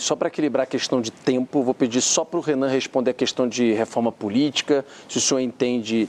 só para equilibrar a questão de tempo, vou pedir só para o Renan responder a questão de reforma política, se o senhor entende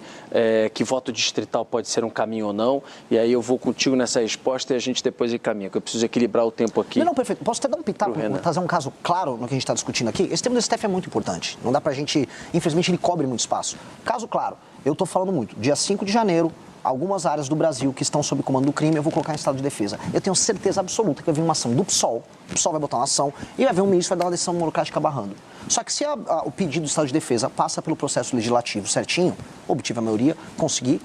que voto distrital pode ser um caminho ou não, e aí eu vou contigo nessa resposta e a gente depois encaminha, que eu preciso equilibrar o tempo aqui. Não, perfeito. Posso até dar um pitaco, trazer um caso claro no que a gente está discutindo aqui? Esse tema do STF é muito importante. Não dá pra gente... Infelizmente, ele cobre muito espaço. Caso claro, eu estou falando muito. Dia 5 de janeiro, algumas áreas do Brasil que estão sob comando do crime, eu vou colocar em estado de defesa. Eu tenho certeza absoluta que vai vir uma ação do PSOL, o PSOL vai botar uma ação, e vai vir um ministro que vai dar uma decisão monocrática barrando. Só que se o pedido do estado de defesa passa pelo processo legislativo certinho, obtive a maioria, conseguir,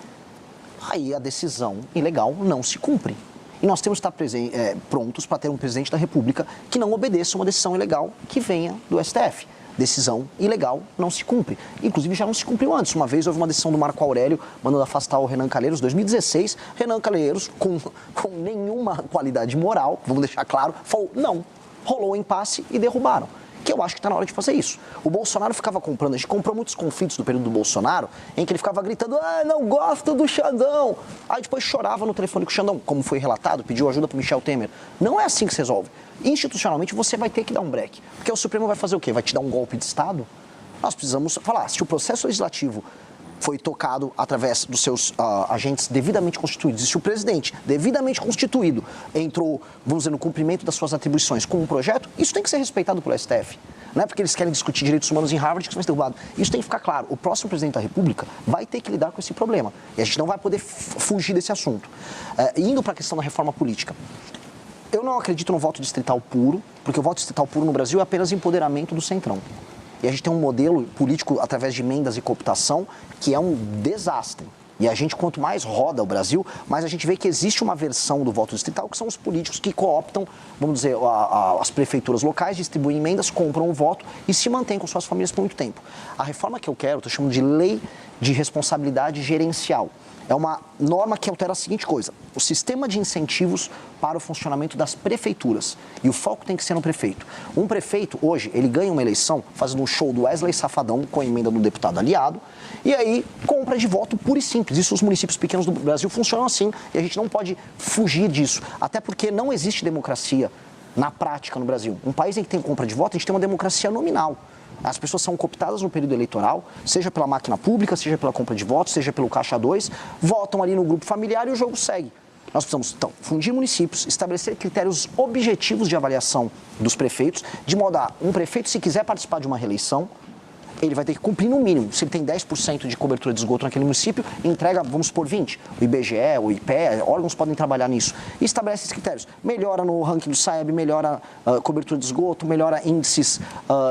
aí a decisão ilegal não se cumpre. E nós temos que estar prontos para ter um presidente da República que não obedeça uma decisão ilegal que venha do STF. Decisão ilegal não se cumpre. Inclusive, já não se cumpriu antes. Uma vez houve uma decisão do Marco Aurélio mandando afastar o Renan Calheiros, 2016. Renan Calheiros, com nenhuma qualidade moral, vamos deixar claro, falou não. Rolou um impasse e derrubaram. Que eu acho que está na hora de fazer isso. O Bolsonaro ficava comprando, a gente comprou muitos conflitos do período do Bolsonaro, em que ele ficava gritando, não gosto do Xandão. Aí depois chorava no telefone com o Xandão, como foi relatado, pediu ajuda para o Michel Temer. Não é assim que se resolve. Institucionalmente você vai ter que dar um break. Porque o Supremo vai fazer o quê? Vai te dar um golpe de Estado? Nós precisamos falar, se o processo legislativo foi tocado através dos seus agentes devidamente constituídos. E se o presidente, devidamente constituído, entrou, vamos dizer, no cumprimento das suas atribuições com um projeto, isso tem que ser respeitado pelo STF. Não é porque eles querem discutir direitos humanos em Harvard que isso vai ser derrubado. Isso tem que ficar claro. O próximo presidente da República vai ter que lidar com esse problema. E a gente não vai poder fugir desse assunto. Indo para a questão da reforma política. Eu não acredito no voto distrital puro, porque o voto distrital puro no Brasil é apenas empoderamento do centrão. E a gente tem um modelo político através de emendas e cooptação que é um desastre. E a gente, quanto mais roda o Brasil, mais a gente vê que existe uma versão do voto distrital, que são os políticos que cooptam, vamos dizer, as prefeituras locais, distribuem emendas, compram o voto e se mantêm com suas famílias por muito tempo. A reforma que eu quero, estou chamando de lei de responsabilidade gerencial. É uma norma que altera a seguinte coisa: o sistema de incentivos para o funcionamento das prefeituras. E o foco tem que ser no prefeito. Um prefeito, hoje, ele ganha uma eleição fazendo um show do Wesley Safadão com a emenda do deputado aliado, e aí compra de voto puro e simples. Isso os municípios pequenos do Brasil funcionam assim, e a gente não pode fugir disso. Até porque não existe democracia na prática no Brasil. Um país em que tem compra de voto, a gente tem uma democracia nominal. As pessoas são cooptadas no período eleitoral, seja pela máquina pública, seja pela compra de votos, seja pelo Caixa 2, votam ali no grupo familiar e o jogo segue. Nós precisamos, então, fundir municípios, estabelecer critérios objetivos de avaliação dos prefeitos, de modo a um prefeito, se quiser participar de uma reeleição, ele vai ter que cumprir no mínimo. Se ele tem 10% de cobertura de esgoto naquele município, entrega, vamos supor, 20%. O IBGE, o IPE, órgãos podem trabalhar nisso. E estabelece esses critérios. Melhora no ranking do SAEB, melhora a cobertura de esgoto, melhora índices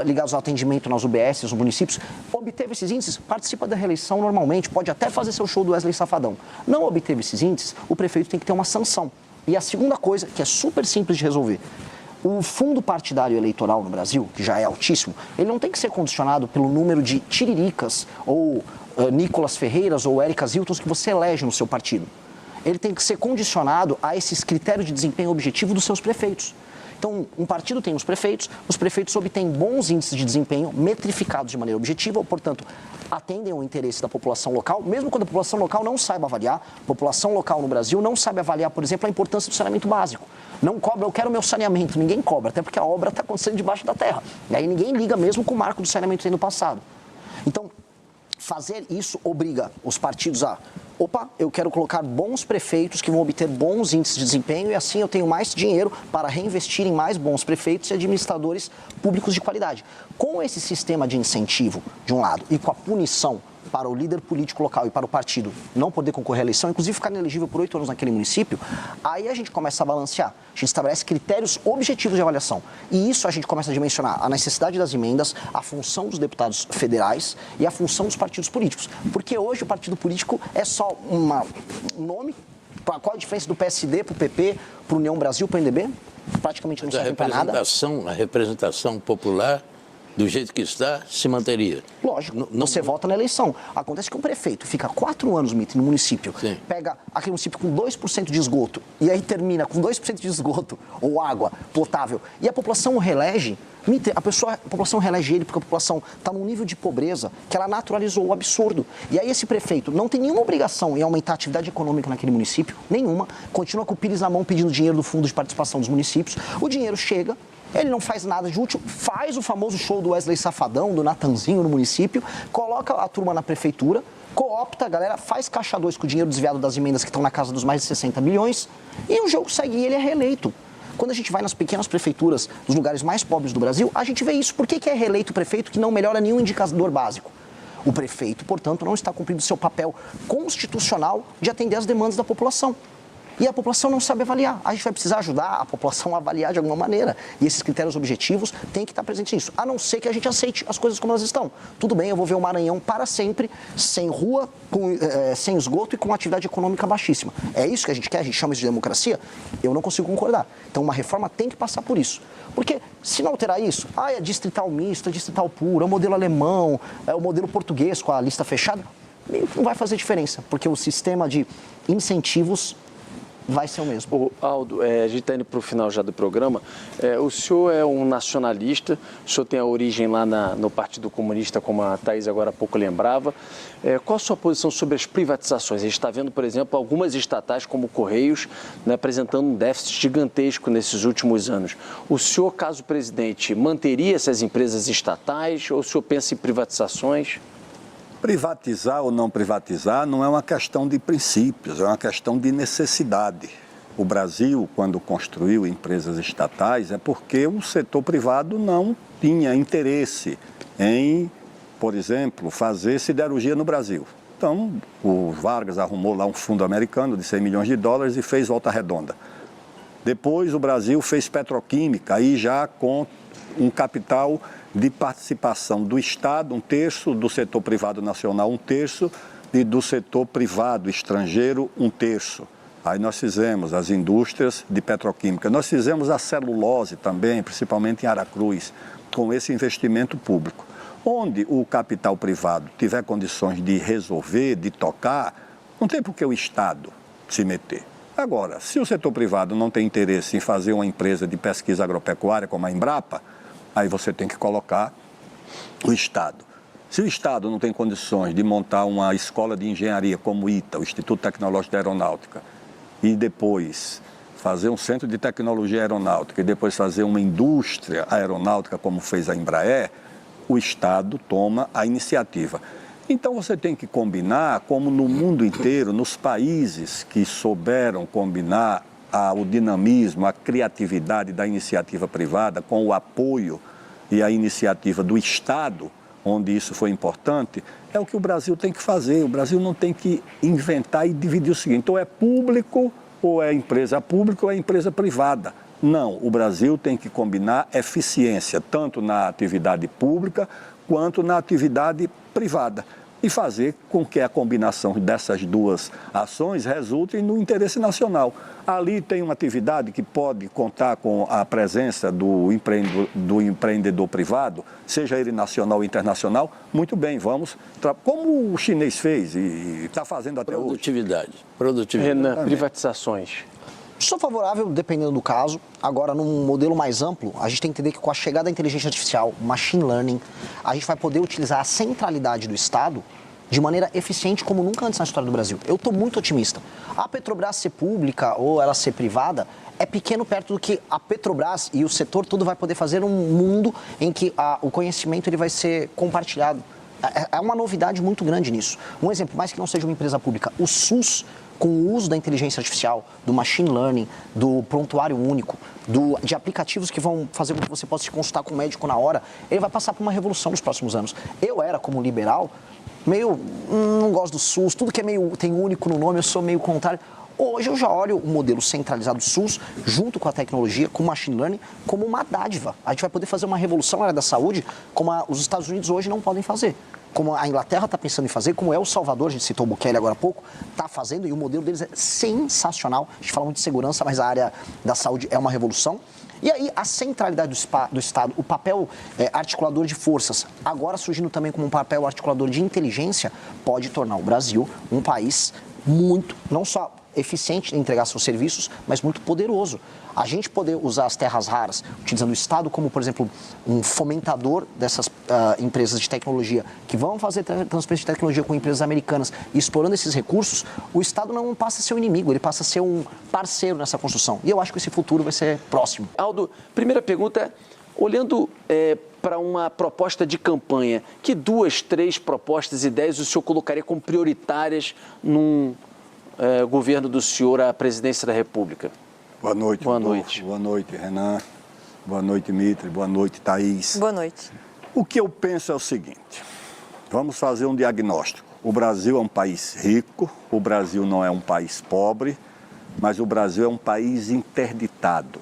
ligados ao atendimento nas UBS, nos municípios. Obteve esses índices, participa da reeleição normalmente, pode até fazer seu show do Wesley Safadão. Não obteve esses índices, o prefeito tem que ter uma sanção. E a segunda coisa, que é super simples de resolver, o fundo partidário eleitoral no Brasil, que já é altíssimo, ele não tem que ser condicionado pelo número de tiriricas ou Nicolas Ferreiras ou Érica Hiltons que você elege no seu partido. Ele tem que ser condicionado a esses critérios de desempenho objetivo dos seus prefeitos. Então, um partido tem os prefeitos obtêm bons índices de desempenho metrificados de maneira objetiva, portanto, atendem ao interesse da população local, mesmo quando a população local não saiba avaliar. A população local no Brasil não sabe avaliar, por exemplo, a importância do saneamento básico. Não cobra, eu quero meu saneamento, ninguém cobra, até porque a obra está acontecendo debaixo da terra. E aí ninguém liga mesmo com o marco do saneamento no passado. Então, fazer isso obriga os partidos a... eu quero colocar bons prefeitos que vão obter bons índices de desempenho e assim eu tenho mais dinheiro para reinvestir em mais bons prefeitos e administradores públicos de qualidade. Com esse sistema de incentivo, de um lado, e com a punição para o líder político local e para o partido não poder concorrer à eleição, inclusive ficar inelegível por 8 anos naquele município, aí a gente começa a balancear. A gente estabelece critérios objetivos de avaliação. E isso a gente começa a dimensionar a necessidade das emendas, a função dos deputados federais e a função dos partidos políticos. Porque hoje o partido político é só um nome. Qual a diferença do PSD para o PP, para o União Brasil, para o MDB? Praticamente não serve para nada. A representação popular, do jeito que está, se manteria. Lógico, você vota na eleição. Acontece que um prefeito fica 4 anos, Mitre, no município, Sim. Pega aquele município com 2% de esgoto, e aí termina com 2% de esgoto, ou água potável, e a população o reelege, Mitre, a população reelege ele porque a população está num nível de pobreza que ela naturalizou o absurdo. E aí esse prefeito não tem nenhuma obrigação em aumentar a atividade econômica naquele município, nenhuma, continua com o pires na mão pedindo dinheiro do fundo de participação dos municípios, o dinheiro chega, Ele não faz nada de útil, faz o famoso show do Wesley Safadão, do Natanzinho no município, coloca a turma na prefeitura, coopta a galera, faz caixa 2 com o dinheiro desviado das emendas que estão na casa dos mais de 60 milhões e o jogo segue e ele é reeleito. Quando a gente vai nas pequenas prefeituras dos lugares mais pobres do Brasil, a gente vê isso. Por que é reeleito o prefeito que não melhora nenhum indicador básico? O prefeito, portanto, não está cumprindo seu papel constitucional de atender às demandas da população. E a população não sabe avaliar. A gente vai precisar ajudar a população a avaliar de alguma maneira. E esses critérios objetivos têm que estar presentes nisso. A não ser que a gente aceite as coisas como elas estão. Tudo bem, eu vou ver o Maranhão para sempre, sem rua, sem esgoto e com atividade econômica baixíssima. É isso que a gente quer? A gente chama isso de democracia? Eu não consigo concordar. Então, uma reforma tem que passar por isso. Porque, se não alterar isso, é distrital misto, é distrital puro, é o modelo alemão, é o modelo português com a lista fechada, não vai fazer diferença. Porque o sistema de incentivos vai ser o mesmo. Aldo, a gente está indo para o final já do programa. O senhor é um nacionalista, o senhor tem a origem lá no Partido Comunista, como a Thaís agora há pouco lembrava. Qual a sua posição sobre as privatizações? A gente está vendo, por exemplo, algumas estatais como o Correios, né, apresentando um déficit gigantesco nesses últimos anos. O senhor, caso presidente, manteria essas empresas estatais ou o senhor pensa em privatizações? Privatizar ou não privatizar não é uma questão de princípios, é uma questão de necessidade. O Brasil, quando construiu empresas estatais, é porque o setor privado não tinha interesse em, por exemplo, fazer siderurgia no Brasil. Então, o Vargas arrumou lá um fundo americano de 100 milhões de dólares e fez Volta Redonda. Depois, o Brasil fez petroquímica, aí já com um capital de participação do Estado, 1/3, do setor privado nacional, 1/3, e do setor privado estrangeiro, 1/3. Aí nós fizemos as indústrias de petroquímica. Nós fizemos a celulose também, principalmente em Aracruz, com esse investimento público. Onde o capital privado tiver condições de resolver, de tocar, não tem por que o Estado se meter. Agora, se o setor privado não tem interesse em fazer uma empresa de pesquisa agropecuária como a Embrapa, aí você tem que colocar o Estado. Se o Estado não tem condições de montar uma escola de engenharia como o ITA, o Instituto Tecnológico da Aeronáutica, e depois fazer um centro de tecnologia aeronáutica e depois fazer uma indústria aeronáutica como fez a Embraer, o Estado toma a iniciativa. Então você tem que combinar, como no mundo inteiro, nos países que souberam combinar o dinamismo, a criatividade da iniciativa privada com o apoio e a iniciativa do Estado, onde isso foi importante, é o que o Brasil tem que fazer. O Brasil não tem que inventar e dividir o seguinte, ou é público, ou é empresa pública, ou é empresa privada. Não, o Brasil tem que combinar eficiência, tanto na atividade pública quanto na atividade privada. E fazer com que a combinação dessas duas ações resulte no interesse nacional. Ali tem uma atividade que pode contar com a presença do empreendedor privado, seja ele nacional ou internacional, muito bem, vamos, como o chinês fez e está fazendo até hoje. Produtividade. Renan, privatizações. Sou favorável, dependendo do caso. Agora, num modelo mais amplo, a gente tem que entender que com a chegada da inteligência artificial, machine learning, a gente vai poder utilizar a centralidade do Estado de maneira eficiente como nunca antes na história do Brasil. Eu estou muito otimista. A Petrobras ser pública ou ela ser privada é pequeno perto do que a Petrobras e o setor todo vai poder fazer num mundo em que o conhecimento ele vai ser compartilhado. É uma novidade muito grande nisso. Um exemplo, mais que não seja uma empresa pública, o SUS, com o uso da inteligência artificial, do machine learning, do prontuário único, de aplicativos que vão fazer com que você possa se consultar com o médico na hora, ele vai passar por uma revolução nos próximos anos. Eu era, como liberal, meio, não gosto do SUS, tudo que é meio, tem único no nome, eu sou meio contrário. Hoje eu já olho o modelo centralizado do SUS, junto com a tecnologia, com o machine learning, como uma dádiva. A gente vai poder fazer uma revolução na área da saúde, como os Estados Unidos hoje não podem fazer. Como a Inglaterra está pensando em fazer, como El Salvador, a gente citou o Bukele agora há pouco, está fazendo, e o modelo deles é sensacional. A gente fala muito de segurança, mas a área da saúde é uma revolução. E aí, a centralidade do Estado, o papel articulador de forças, agora surgindo também como um papel articulador de inteligência, pode tornar o Brasil um país muito, não só eficiente em entregar seus serviços, mas muito poderoso. A gente poder usar as terras raras, utilizando o Estado como, por exemplo, um fomentador dessas empresas de tecnologia que vão fazer transferência de tecnologia com empresas americanas e explorando esses recursos, o Estado não passa a ser um inimigo, ele passa a ser um parceiro nessa construção. E eu acho que esse futuro vai ser próximo. Aldo, primeira pergunta, olhando para uma proposta de campanha, que 2, 3 propostas, ideias o senhor colocaria como prioritárias num governo do senhor à presidência da República? Boa noite. Boa noite. Boa noite, Renan. Boa noite, Mitre. Boa noite, Thaís. Boa noite. O que eu penso é o seguinte, vamos fazer um diagnóstico. O Brasil é um país rico, o Brasil não é um país pobre, mas o Brasil é um país interditado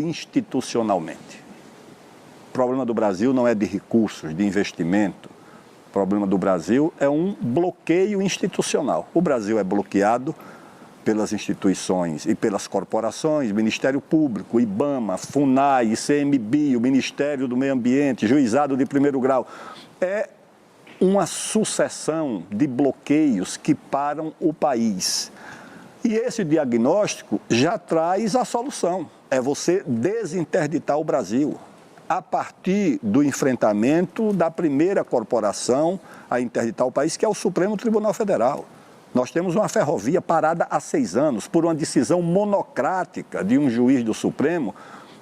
institucionalmente. O problema do Brasil não é de recursos, de investimento. O problema do Brasil é um bloqueio institucional. O Brasil é bloqueado pelas instituições e pelas corporações, Ministério Público, IBAMA, FUNAI, ICMBio, o Ministério do Meio Ambiente, Juizado de Primeiro Grau. É uma sucessão de bloqueios que param o país. E esse diagnóstico já traz a solução. É você desinterditar o Brasil a partir do enfrentamento da primeira corporação a interditar o país, que é o Supremo Tribunal Federal. Nós temos uma ferrovia parada há 6 anos por uma decisão monocrática de um juiz do Supremo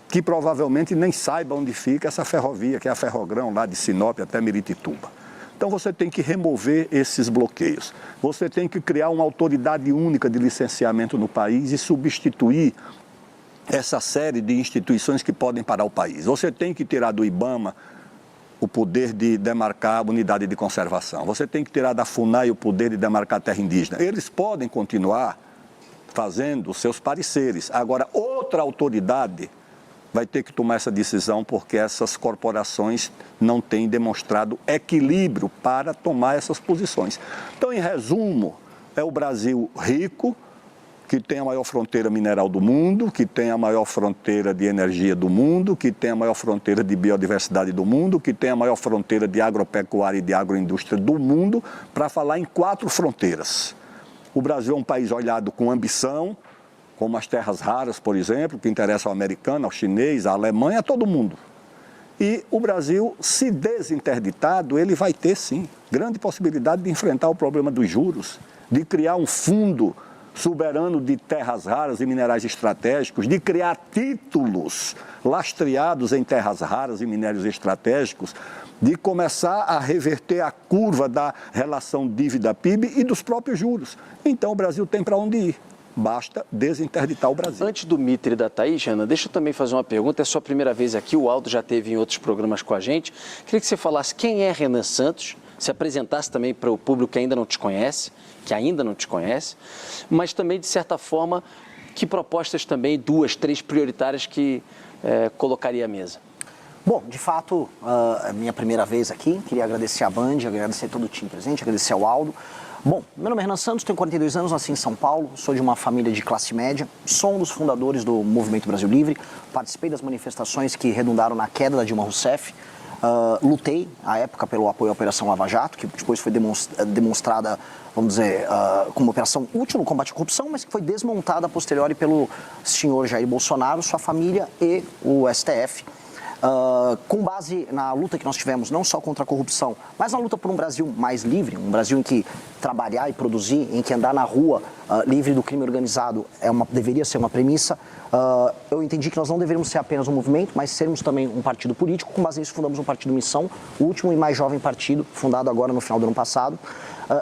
que provavelmente nem saiba onde fica essa ferrovia, que é a Ferrogrão, lá de Sinop até Miritituba. Então você tem que remover esses bloqueios. Você tem que criar uma autoridade única de licenciamento no país e substituir essa série de instituições que podem parar o país. Você tem que tirar do IBAMA o poder de demarcar a unidade de conservação. Você tem que tirar da FUNAI o poder de demarcar a terra indígena. Eles podem continuar fazendo os seus pareceres. Agora, outra autoridade vai ter que tomar essa decisão porque essas corporações não têm demonstrado equilíbrio para tomar essas posições. Então, em resumo, é o Brasil rico, que tem a maior fronteira mineral do mundo, que tem a maior fronteira de energia do mundo, que tem a maior fronteira de biodiversidade do mundo, que tem a maior fronteira de agropecuária e de agroindústria do mundo, para falar em 4 fronteiras. O Brasil é um país olhado com ambição, como as terras raras, por exemplo, que interessam ao americano, ao chinês, à Alemanha, a todo mundo. E o Brasil, se desinterditado, ele vai ter, sim, grande possibilidade de enfrentar o problema dos juros, de criar um fundo soberano de terras raras e minerais estratégicos, de criar títulos lastreados em terras raras e minérios estratégicos, de começar a reverter a curva da relação dívida-PIB e dos próprios juros. Então o Brasil tem para onde ir. Basta desinterditar o Brasil. Antes do Mitre e da Thaís, Jana, deixa eu também fazer uma pergunta. É sua primeira vez aqui, o Aldo já esteve em outros programas com a gente. Queria que você falasse quem é Renan Santos, se apresentasse também para o público que ainda não te conhece, mas também, de certa forma, que propostas também, 2, 3 prioritárias que colocaria à mesa. Bom, de fato, é minha primeira vez aqui. Queria agradecer a Band, agradecer todo o time presente, agradecer ao Aldo. Bom, meu nome é Renan Santos, tenho 42 anos, nasci em São Paulo, sou de uma família de classe média, sou um dos fundadores do Movimento Brasil Livre, participei das manifestações que redundaram na queda da Dilma Rousseff, lutei, à época, pelo apoio à Operação Lava Jato, que depois foi demonstrada, vamos dizer, como uma operação útil no combate à corrupção, mas que foi desmontada a posteriori pelo senhor Jair Bolsonaro, sua família e o STF. Com base na luta que nós tivemos, não só contra a corrupção, mas na luta por um Brasil mais livre, um Brasil em que trabalhar e produzir, em que andar na rua livre do crime organizado deveria ser uma premissa. Eu entendi que nós não deveríamos ser apenas um movimento, mas sermos também um partido político. Com base nisso, fundamos um partido Missão, o último e mais jovem partido, fundado agora no final do ano passado.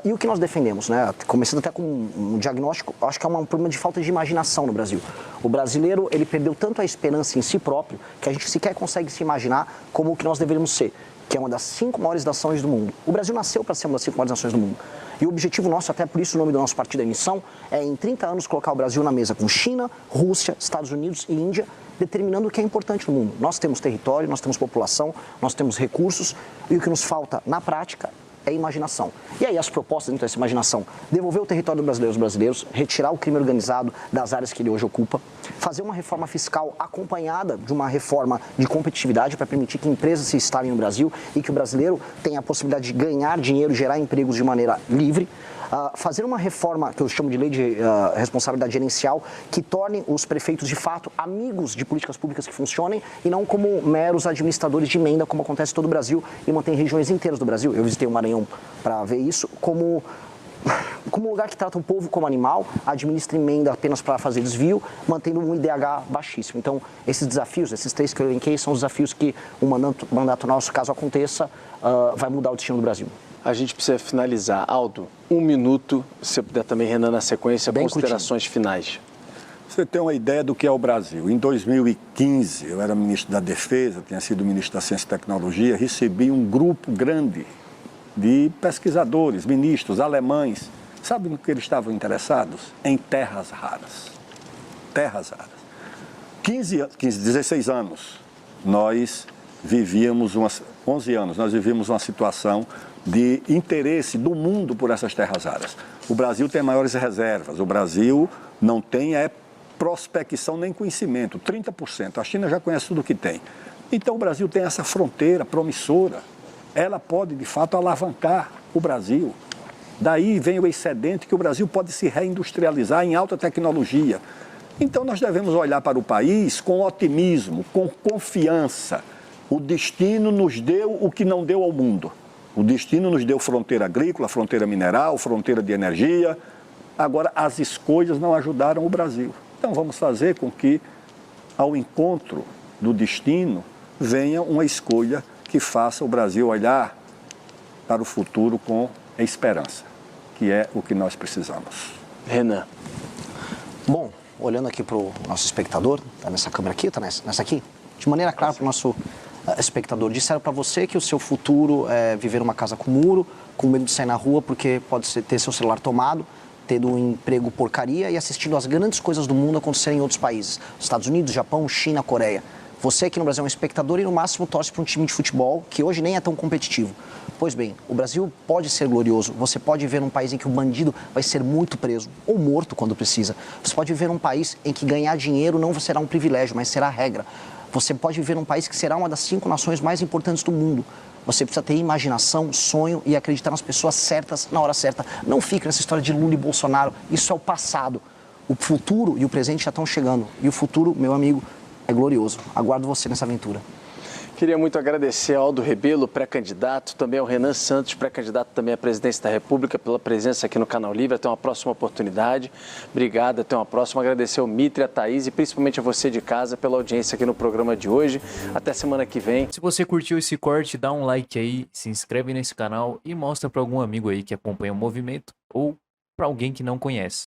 E o que nós defendemos, né? Começando até com um diagnóstico, acho que é um problema de falta de imaginação no Brasil. O brasileiro, ele perdeu tanto a esperança em si próprio, que a gente sequer consegue se imaginar como o que nós deveríamos ser, que é uma das 5 maiores nações do mundo. O Brasil nasceu para ser uma das 5 maiores nações do mundo. E o objetivo nosso, até por isso o nome do nosso partido é Missão, é em 30 anos colocar o Brasil na mesa com China, Rússia, Estados Unidos e Índia, determinando o que é importante no mundo. Nós temos território, nós temos população, nós temos recursos, e o que nos falta na prática é imaginação. E aí as propostas dentro dessa imaginação, devolver o território aos brasileiros, retirar o crime organizado das áreas que ele hoje ocupa, fazer uma reforma fiscal acompanhada de uma reforma de competitividade para permitir que empresas se instalem no Brasil e que o brasileiro tenha a possibilidade de ganhar dinheiro, gerar empregos de maneira livre. Fazer uma reforma, que eu chamo de lei de responsabilidade gerencial, que torne os prefeitos, de fato, amigos de políticas públicas que funcionem e não como meros administradores de emenda, como acontece em todo o Brasil e mantém regiões inteiras do Brasil. Eu visitei o Maranhão para ver isso como um lugar que trata o povo como animal, administra emenda apenas para fazer desvio, mantendo um IDH baixíssimo. Então, esses desafios, esses 3 que eu elenquei, são os desafios que o mandato nosso, caso aconteça, vai mudar o destino do Brasil. A gente precisa finalizar. Aldo, 1 minuto, se você puder também, Renan, na sequência, bem considerações finais. Você tem uma ideia do que é o Brasil. Em 2015, eu era ministro da Defesa, tinha sido ministro da Ciência e Tecnologia, recebi um grupo grande de pesquisadores, ministros, alemães. Sabe no que eles estavam interessados? Em terras raras. Terras raras. 16 anos, nós vivíamos 11 anos, nós vivíamos uma situação de interesse do mundo por essas terras raras. O Brasil tem maiores reservas, o Brasil não tem prospecção nem conhecimento, 30%. A China já conhece tudo o que tem. Então o Brasil tem essa fronteira promissora, ela pode de fato alavancar o Brasil. Daí vem o excedente que o Brasil pode se reindustrializar em alta tecnologia. Então nós devemos olhar para o país com otimismo, com confiança. O destino nos deu o que não deu ao mundo. O destino nos deu fronteira agrícola, fronteira mineral, fronteira de energia. Agora, as escolhas não ajudaram o Brasil. Então, vamos fazer com que, ao encontro do destino, venha uma escolha que faça o Brasil olhar para o futuro com esperança, que é o que nós precisamos. Renan. Bom, olhando aqui para o nosso espectador, está nessa câmera aqui, está nessa aqui, de maneira clara para o nosso espectador, disseram para você que o seu futuro é viver numa casa com muro, com medo de sair na rua porque pode ter seu celular tomado, tendo um emprego porcaria e assistindo as grandes coisas do mundo acontecerem em outros países, Estados Unidos, Japão, China, Coreia. Você aqui no Brasil é um espectador e no máximo torce para um time de futebol que hoje nem é tão competitivo. Pois bem, o Brasil pode ser glorioso, você pode viver num país em que o bandido vai ser muito preso ou morto quando precisa. Você pode viver num país em que ganhar dinheiro não será um privilégio, mas será a regra. Você pode viver num país que será uma das 5 nações mais importantes do mundo. Você precisa ter imaginação, sonho e acreditar nas pessoas certas na hora certa. Não fique nessa história de Lula e Bolsonaro, isso é o passado. O futuro e o presente já estão chegando. E o futuro, meu amigo, é glorioso. Aguardo você nessa aventura. Queria muito agradecer ao Aldo Rebelo, pré-candidato, também ao Renan Santos, pré-candidato também à presidência da República, pela presença aqui no Canal Livre. Até uma próxima oportunidade. Obrigado, até uma próxima. Agradecer ao Mitre, a Thaís e principalmente a você de casa pela audiência aqui no programa de hoje. Até semana que vem. Se você curtiu esse corte, dá um like aí, se inscreve nesse canal e mostra para algum amigo aí que acompanha o movimento ou para alguém que não conhece.